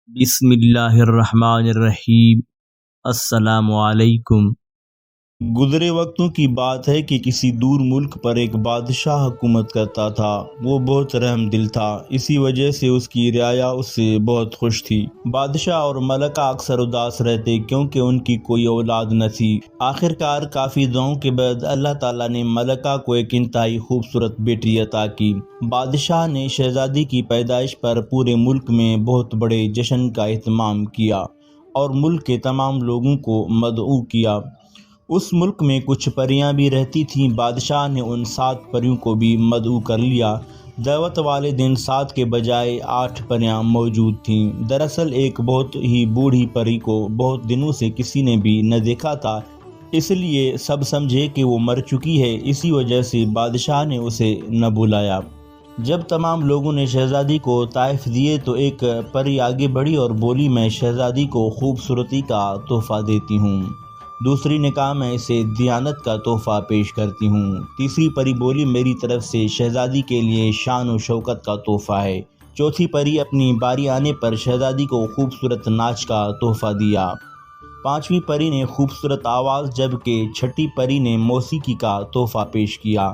بسم اللہ الرحمن الرحیم۔ السلام علیکم۔ گزرے وقتوں کی بات ہے کہ کسی دور ملک پر ایک بادشاہ حکومت کرتا تھا۔ وہ بہت رحم دل تھا، اسی وجہ سے اس کی رعایا اس سے بہت خوش تھی۔ بادشاہ اور ملکہ اکثر اداس رہتے کیونکہ ان کی کوئی اولاد نہ تھی۔ آخرکار کافی دعاؤں کے بعد اللہ تعالیٰ نے ملکہ کو ایک انتہائی خوبصورت بیٹی عطا کی۔ بادشاہ نے شہزادی کی پیدائش پر پورے ملک میں بہت بڑے جشن کا اہتمام کیا اور ملک کے تمام لوگوں کو مدعو کیا۔ اس ملک میں کچھ پریاں بھی رہتی تھیں۔ بادشاہ نے ان 7 پریوں کو بھی مدعو کر لیا۔ دعوت والے دن 7 کے بجائے 8 پریاں موجود تھیں۔ دراصل ایک بہت ہی بوڑھی پری کو بہت دنوں سے کسی نے بھی نہ دیکھا تھا، اس لیے سب سمجھے کہ وہ مر چکی ہے، اسی وجہ سے بادشاہ نے اسے نہ بلایا۔ جب تمام لوگوں نے شہزادی کو تحائف دیے تو ایک پری آگے بڑھی اور بولی، میں شہزادی کو خوبصورتی کا تحفہ دیتی ہوں۔ دوسری نے کہا، میں اسے دیانت کا تحفہ پیش کرتی ہوں۔ تیسری پری بولی، میری طرف سے شہزادی کے لیے شان و شوکت کا تحفہ ہے۔ چوتھی پری اپنی باری آنے پر شہزادی کو خوبصورت ناچ کا تحفہ دیا۔ پانچویں پری نے خوبصورت آواز، جبکہ چھٹی پری نے موسیقی کا تحفہ پیش کیا۔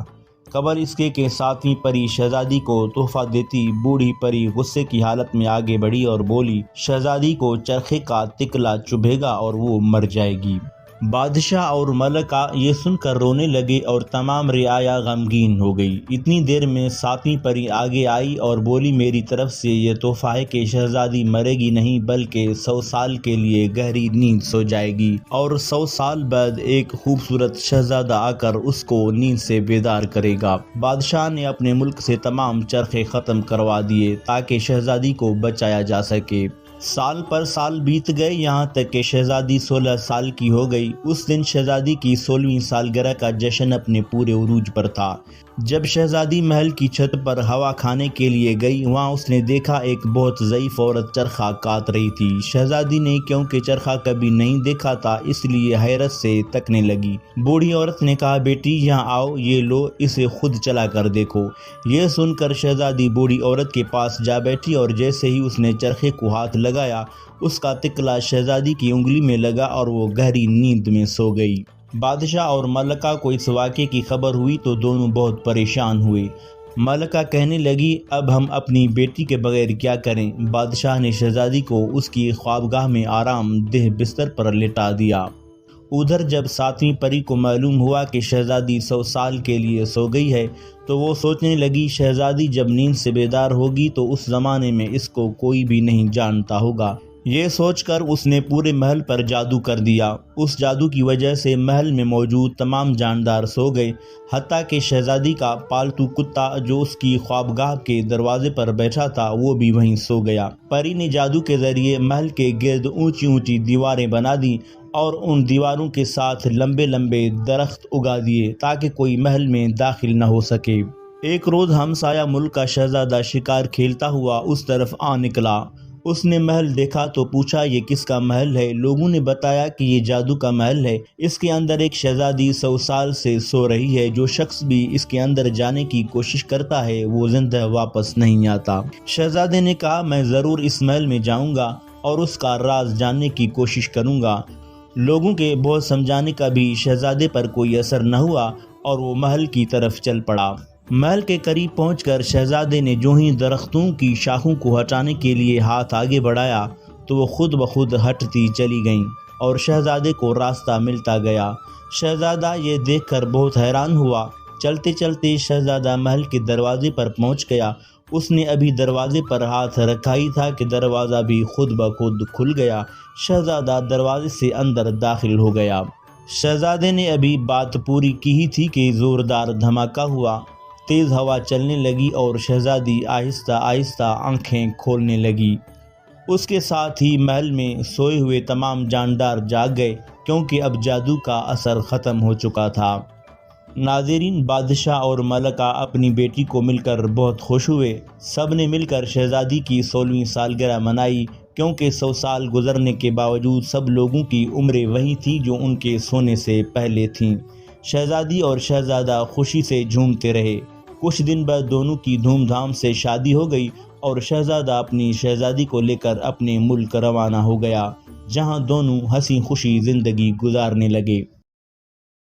قبل اس کے کہ 7ویں پری شہزادی کو تحفہ دیتی، بوڑھی پری غصے کی حالت میں آگے بڑھی اور بولی، شہزادی کو چرخے کا تکلا چبھے گا اور وہ مر جائے گی۔ بادشاہ اور ملکہ یہ سن کر رونے لگے اور تمام رعایا غمگین ہو گئی۔ اتنی دیر میں 7ویں پری آگے آئی اور بولی، میری طرف سے یہ تحفہ ہے کہ شہزادی مرے گی نہیں بلکہ 100 سال کے لیے گہری نیند سو جائے گی اور 100 سال بعد ایک خوبصورت شہزادہ آ کر اس کو نیند سے بیدار کرے گا۔ بادشاہ نے اپنے ملک سے تمام چرخے ختم کروا دیے تاکہ شہزادی کو بچایا جا سکے۔ سال پر سال بیت گئے، یہاں تک کہ شہزادی 16 سال کی ہو گئی۔ اس دن شہزادی کی 16ویں سالگرہ کا جشن اپنے پورے عروج پر تھا۔ جب شہزادی محل کی چھت پر ہوا کھانے کے لیے گئی، وہاں اس نے دیکھا ایک بہت ضعیف عورت چرخہ کاٹ رہی تھی۔ شہزادی نے کیونکہ چرخہ کبھی نہیں دیکھا تھا اس لیے حیرت سے تکنے لگی۔ بوڑھی عورت نے کہا، بیٹی یہاں آؤ، یہ لو، اسے خود چلا کر دیکھو۔ یہ سن کر شہزادی بوڑھی عورت کے پاس جا بیٹھی اور جیسے ہی اس نے چرخے کو ہاتھ لگایا، اس کا تکلا شہزادی کی انگلی میں لگا اور وہ گہری نیند میں سو گئی۔ بادشاہ اور ملکہ کو اس واقعے کی خبر ہوئی تو دونوں بہت پریشان ہوئے۔ ملکہ کہنے لگی، اب ہم اپنی بیٹی کے بغیر کیا کریں؟ بادشاہ نے شہزادی کو اس کی خوابگاہ میں آرام دہ بستر پر لٹا دیا۔ ادھر جب 7ویں پری کو معلوم ہوا کہ شہزادی 100 سال کے لیے سو گئی ہے تو وہ سوچنے لگی، شہزادی جب نیند سے بیدار ہوگی تو اس زمانے میں اس کو کوئی بھی نہیں جانتا ہوگا۔ یہ سوچ کر اس نے پورے محل پر جادو کر دیا۔ اس جادو کی وجہ سے محل میں موجود تمام جاندار سو گئے، حتیٰ کہ شہزادی کا پالتو کتا جو اس کی خوابگاہ کے دروازے پر بیٹھا تھا وہ بھی وہیں سو گیا۔ پری نے جادو کے ذریعے محل کے گرد اونچی اونچی دیواریں بنا دیں اور ان دیواروں کے ساتھ لمبے لمبے درخت اگا دیے تاکہ کوئی محل میں داخل نہ ہو سکے۔ ایک روز ہمسایہ ملک کا شہزادہ شکار کھیلتا ہوا اس طرف آ نکلا۔ اس نے محل دیکھا تو پوچھا، یہ کس کا محل ہے؟ لوگوں نے بتایا کہ یہ جادو کا محل ہے، اس کے اندر ایک شہزادی 100 سال سے سو رہی ہے۔ جو شخص بھی اس کے اندر جانے کی کوشش کرتا ہے وہ زندہ واپس نہیں آتا۔ شہزادے نے کہا، میں ضرور اس محل میں جاؤں گا اور اس کا راز جاننے کی کوشش کروں گا۔ لوگوں کے بہت سمجھانے کا بھی شہزادے پر کوئی اثر نہ ہوا اور وہ محل کی طرف چل پڑا۔ محل کے قریب پہنچ کر شہزادے نے جو ہی درختوں کی شاخوں کو ہٹانے کے لیے ہاتھ آگے بڑھایا تو وہ خود بخود ہٹتی چلی گئیں اور شہزادے کو راستہ ملتا گیا۔ شہزادہ یہ دیکھ کر بہت حیران ہوا۔ چلتے چلتے شہزادہ محل کے دروازے پر پہنچ گیا۔ اس نے ابھی دروازے پر ہاتھ رکھا ہی تھا کہ دروازہ بھی خود بخود کھل گیا۔ شہزادہ دروازے سے اندر داخل ہو گیا۔ شہزادے نے ابھی بات پوری کی ہی تھی کہ زوردار دھماکہ ہوا۔ تیز ہوا چلنے لگی اور شہزادی آہستہ آہستہ آنکھیں کھولنے لگی۔ اس کے ساتھ ہی محل میں سوئے ہوئے تمام جاندار جاگ گئے کیونکہ اب جادو کا اثر ختم ہو چکا تھا۔ ناظرین، بادشاہ اور ملکہ اپنی بیٹی کو مل کر بہت خوش ہوئے۔ سب نے مل کر شہزادی کی 16ویں سالگرہ منائی کیونکہ 100 سال گزرنے کے باوجود سب لوگوں کی عمریں وہی تھی جو ان کے سونے سے پہلے تھیں۔ شہزادی اور شہزادہ خوشی سے جھومتے رہے۔ کچھ دن بعد دونوں کی دھوم دھام سے شادی ہو گئی اور شہزادہ اپنی شہزادی کو لے کر اپنے ملک روانہ ہو گیا، جہاں دونوں ہنسی خوشی زندگی گزارنے لگے۔